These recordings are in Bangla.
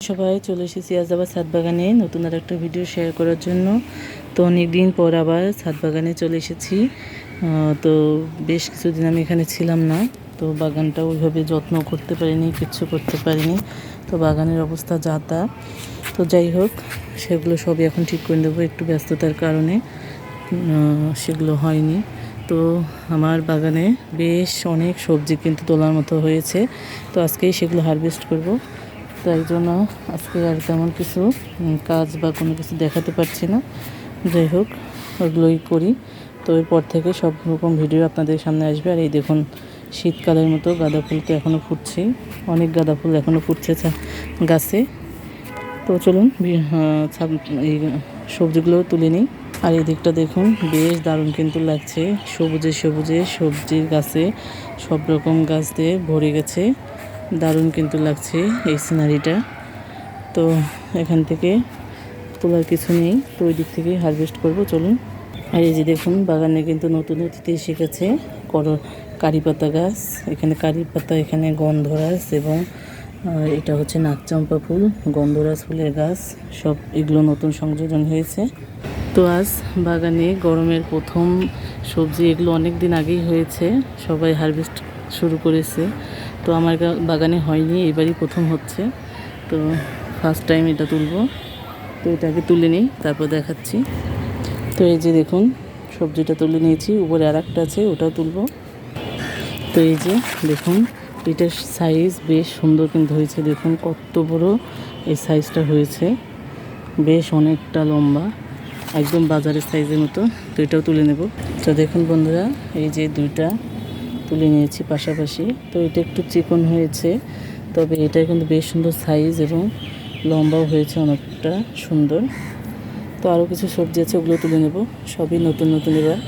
সবাই, চলে এসেছি আজ আবার ছাদ বাগানে নতুন আর একটা ভিডিও শেয়ার করার জন্য। তো অনেক দিন পর আবার ছাদ বাগানে চলে এসেছি। তো বেশ কিছুদিন আমি এখানে ছিলাম না, তো বাগানটা ওইভাবে যত্ন করতে পারিনি, কিচ্ছু করতে পারিনি। তো বাগানের অবস্থা যা তা। তো যাই হোক, সেগুলো সবই এখন ঠিক করে নেবো, একটু ব্যস্ততার কারণে সেগুলো হয়নি। তো আমার বাগানে বেশ অনেক সবজি কিন্তু তোলার মতো হয়েছে, তো আজকেই সেগুলো হারভেস্ট করব। তাই জন্য আজকে আর তেমন কিছু কাজ বা কোনো কিছু দেখাতে পারছি না। যাই হোক, ওগুলোই করি। তো এরপর থেকে সব রকম ভিডিও আপনাদের সামনে আসবে। আর এই দেখুন, শীতকালের মতো গাঁদা ফুল তো এখনও ফুটছে, অনেক গাঁদা ফুল এখনও ফুটছে গাছে। তো চলুন এই সবজিগুলো তুলে নিই। আর এই দিকটা দেখুন, বেশ দারুণ কিন্তু লাগছে, সবুজে সবুজে সবজির গাছে সব রকম গাছ দিয়ে ভরে গেছে। দারুণ কিন্তু লাগছে এই সিনারিটা। তো এখান থেকে তোলার কিছু নেই, তো ওই দিক থেকে হারভেস্ট করব, চলুন। আর এই যে দেখুন, বাগানে কিন্তু নতুন অতিথি এসে গেছে, কারি পাতা গাছ। এখানে কারি পাতা, এখানে গন্ধরাজ, এবং এটা হচ্ছে নাকচম্পা ফুল, গন্ধরাজ ফুলের গাছ। সব এগুলো নতুন সংযোজন হয়েছে। তো আজ বাগানে গরমের প্রথম সবজি, এগুলো অনেক দিন আগেই হয়েছে, সবাই হারভেস্ট শুরু করেছে। তো আমার বাগানে হয়নি, এবারই প্রথম হচ্ছে। তো ফার্স্ট টাইম এটা তুলবো, তো এটাকে তুলে নিই, তারপর দেখাচ্ছি। তো এই যে দেখুন, সবজিটা তুলে নিয়েছি, উপরে আর একটা আছে, ওটাও তুলবো। তো এই যে দেখুন, এটার সাইজ বেশ সুন্দর কিন্তু হয়েছে। দেখুন কত বড় এই সাইজটা হয়েছে, বেশ অনেকটা লম্বা, একদম বাজারের সাইজের মতো। তো এটাও তুলে নেব। তো দেখুন বন্ধুরা, এই যে দুইটা তুলে নিয়েছি পাশাপাশি। তো এটা একটু চিকন হয়েছে, তবে এটা কিন্তু বেশ সুন্দর সাইজ এবং লম্বাও হয়েছে অনেকটা সুন্দর। তো আরও কিছু সবজি আছে, ওগুলো তুলে নেব, সবই নতুন নতুন এবার।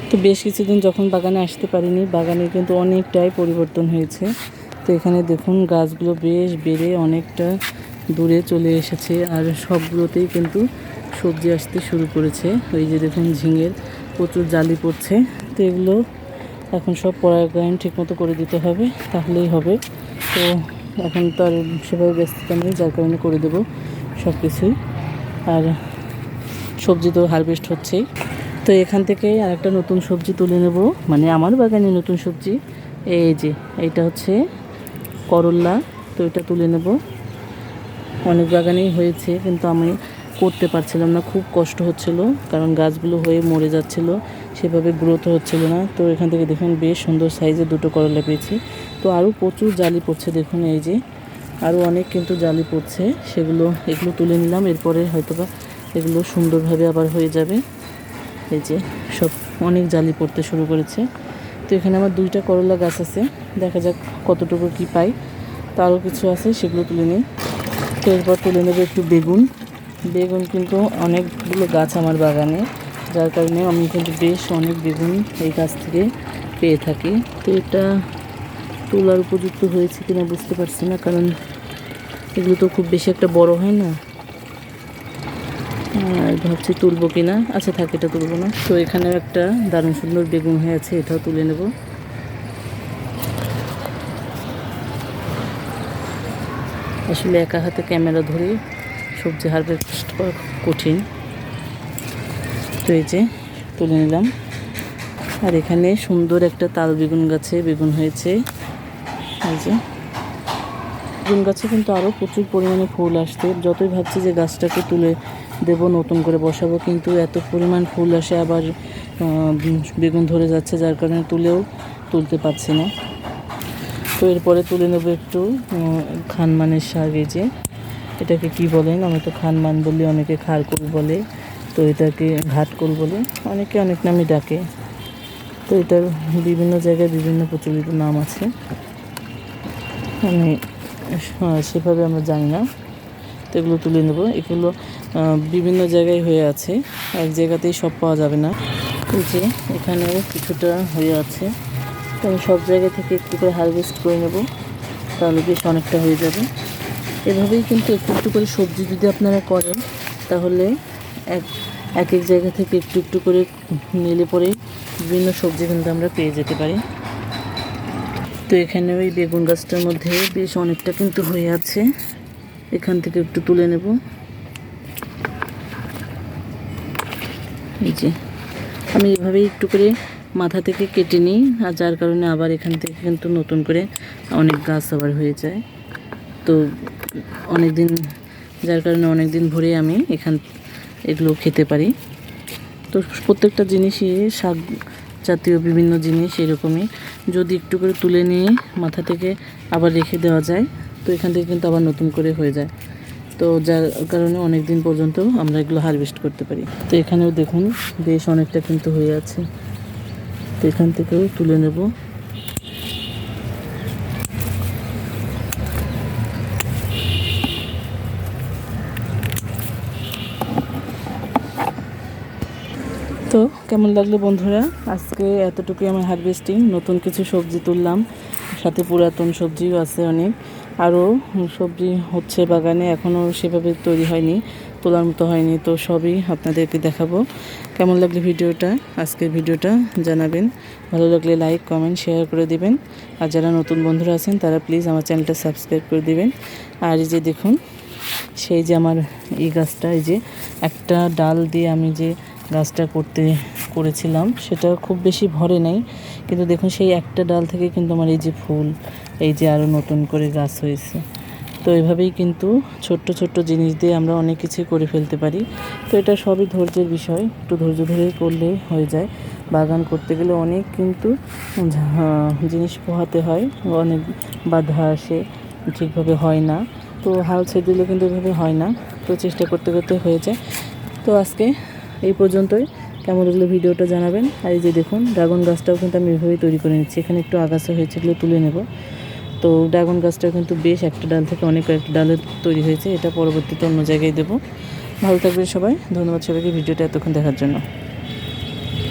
তো বেশ কিছুদিন যখন বাগানে আসতে পারিনি, বাগানে কিন্তু অনেকটাই পরিবর্তন হয়েছে। তো এখানে দেখুন, গাছগুলো বেশ বেড়ে অনেকটা দূরে চলে এসেছে, আর সবগুলোতেই কিন্তু সবজি আসতে শুরু করেছে। ওই যে দেখুন, ঝিঙের প্রচুর জালি পড়ছে। তো এগুলো এখন সব পরাগায়ন ঠিকমতো করে দিতে হবে, তাহলেই হবে। তো এখন তো আর সেভাবে ব্যস্ততা নেই, যার কারণে করে দেবো সব কিছুই। আর সবজি তো হারভেস্ট হচ্ছেই। তো এখান থেকে আরেকটা নতুন সবজি তুলে নেব, মানে আমার বাগানে নতুন সবজি। এই যে এইটা হচ্ছে করল্লা, তো এটা তুলে নেব। অনেক বাগানেই হয়েছে, কিন্তু আমি করতে পারছিলাম না, খুব কষ্ট হচ্ছিল, কারণ গাছগুলো হয়ে মরে যাচ্ছিল, সেভাবে গ্রোথ হচ্ছিল না। তো এখান থেকে দেখুন, বেশ সুন্দর সাইজের দুটো করলা পেয়েছি। তো আরও প্রচুর জালি পড়ছে, দেখুন এই যে আরও অনেক কিন্তু জালি পড়ছে, এগুলো তুলে নিলাম। এরপরে হয়তোবা এগুলো সুন্দরভাবে আবার হয়ে যাবে। এই যে সব অনেক জালি পড়তে শুরু করেছে। তো এখানে আমার দুইটা করলা গাছ আছে, দেখা যাক কতটুকু কি পাই। তো আরও কিছু আছে, সেগুলো তুলে নিই। তো এরপর তুলে নেব একটু বেগুন। বেগুন কিন্তু অনেকগুলো গাছ আমার বাগানে, যার কারণে আমি কিন্তু বেশ অনেক বেগুন এই গাছ থেকে পেয়ে থাকি। তো এটা তোলার উপযুক্ত হয়েছে কিনা বুঝতে পারছি না, কারণ এগুলো তো খুব বেশি একটা বড় হয় না। আর ভাবছি তুলবো কিনা, আচ্ছা থাক, এটা তুলবো না। তো এখানেও একটা দারুণ সুন্দর বেগুন হয়ে আছে, এটাও তুলে নেব। আসলে একা হাতে ক্যামেরা ধরে সবজি হারভেস্ট করা কঠিন। তো এই যে তুলে নিলাম। আর এখানে সুন্দর একটা তাল বেগুন গাছে বেগুন হয়েছে। এই যে বেগুন গাছে কিন্তু আরও প্রচুর পরিমাণে ফুল আসছে। যতই ভাবছি যে গাছটাকে তুলে দেব, নতুন করে বসাবো, কিন্তু এত পরিমাণ ফুল আসে, আবার বেগুন ধরে যাচ্ছে, যার কারণে তুলতে পারছি না। তো এরপরে তুলে নেব একটু খানমানের শাক। এই যে এটাকে কি বলেন, আমি তো খানমান বলি, অনেকে খারকুল বলে, তো এটাকে ঘাটকুল বলে, অনেকে অনেক নামই ডাকে। তো এটার বিভিন্ন জায়গায় বিভিন্ন প্রচলিত নাম আছে, আমি সেভাবে আমরা জানি না। তো এগুলো তুলে নেব। এগুলো বিভিন্ন জায়গায় হয়ে আছে, এক জায়গাতেই সব পাওয়া যাবে না। এই যে এখানেও কিছুটা হয়ে আছে, তো আমি সব জায়গা থেকে একটু করে হারভেস্ট করে নেব, তাহলে বেশ অনেকটা হয়ে যাবে। এভাবেই কিন্তু একটু একটু করে সবজি যদি আপনারা করেন, তাহলে এক এক জায়গা থেকে একটু একটু করে নিলে পরে বিভিন্ন সবজি কিন্তু আমরা পেয়ে যেতে পারি। তো এখানে ওই বেগুন গাছটার মধ্যে বেশ অনেকটা কিন্তু হয়ে আছে। এখান থেকে একটু তুলে নেব। এই যে আমি এভাবেই একটু করে মাথা থেকে কেটে নিই, আর যার কারণে আবার এখান থেকে কিন্তু নতুন করে অনেক গাছ আবার হয়ে যায়। তো অনেক দিন, যার কারণে অনেক দিন ভরে আমি এগুলো খেতে পারি। তো প্রত্যেকটা জিনিসই শাক জাতীয় বিভিন্ন জিনিস এরকমই, যদি একটু করে তুলে নিয়ে মাথা থেকে আবার রেখে দেওয়া যায় তো এখান থেকে কিন্তু আবার নতুন করে হয়ে যায়। তো যার কারণে অনেক দিন পর্যন্ত আমরা এগুলো হারভেস্ট করতে পারি। তো এখানেও দেখুন বেশ অনেকটা কিন্তু হয়ে আছে, তো এখান থেকেও তুলে নেব। তো কেমন লাগলো বন্ধুরা, আজকে এতটুকুই আমার হারভেস্টিং। নতুন কিছু সবজি তুললাম, সাথে পুরাতন সবজিও আছে অনেক, আরও সবজি হচ্ছে বাগানে, এখনও সেভাবে তৈরি হয়নি, তোলার মতো হয়নি। তো সবই আপনাদেরকে দেখাবো। কেমন লাগলো ভিডিওটা, আজকের ভিডিওটা জানাবেন। ভালো লাগলে লাইক কমেন্ট শেয়ার করে দিবেন, আর যারা নতুন বন্ধুরা আছেন তারা প্লিজ আমার চ্যানেলটা সাবস্ক্রাইব করে দিবেন। আর এই যে দেখুন, সেই যে আমার এই গাছটা, এই যে একটা ডাল দিয়ে আমি যে গাছটা করেছিলাম সেটা খুব বেশি ভরে নাই, কিন্তু দেখুন সেই একটা ডাল থেকে কিন্তু আমার এই যে ফুল, এই যে আরও নতুন করে গাছ হয়েছে। তো এভাবেই কিন্তু ছোট্ট ছোট্ট জিনিস দিয়ে আমরা অনেক কিছুই করে ফেলতে পারি। তো এটা সবই ধৈর্যের বিষয়, একটু ধৈর্য ধরে করলে হয়ে যায়। বাগান করতে গেলে অনেক কিন্তু জিনিস পোহাতে হয়, অনেক বাধা আসে, ঠিকভাবে হয় না। তো হাল ছেড়ে দিলে কিন্তু এভাবে হয় না, তো চেষ্টা করতে করতে হয়ে যায়। তো আজকে এই পর্যন্তই। কেমন লাগলো ভিডিওটা জানাবেন। আর এই যে দেখুন ড্রাগন গাছটাও কিন্তু আমি এভাবেই তৈরি করে নিচ্ছি, এখানে একটু আগাছা হয়েছে, এগুলো তুলে নেব। তো ড্রাগন গাছটাও কিন্তু বেশ একটা ডাল থেকে অনেক কয়েকটা ডালে তৈরি হয়েছে, এটা পরবর্তীতে অন্য জায়গায় দেবো। ভালো থাকবেন সবাই, ধন্যবাদ সবাইকে ভিডিওটা এতক্ষণ দেখার জন্য।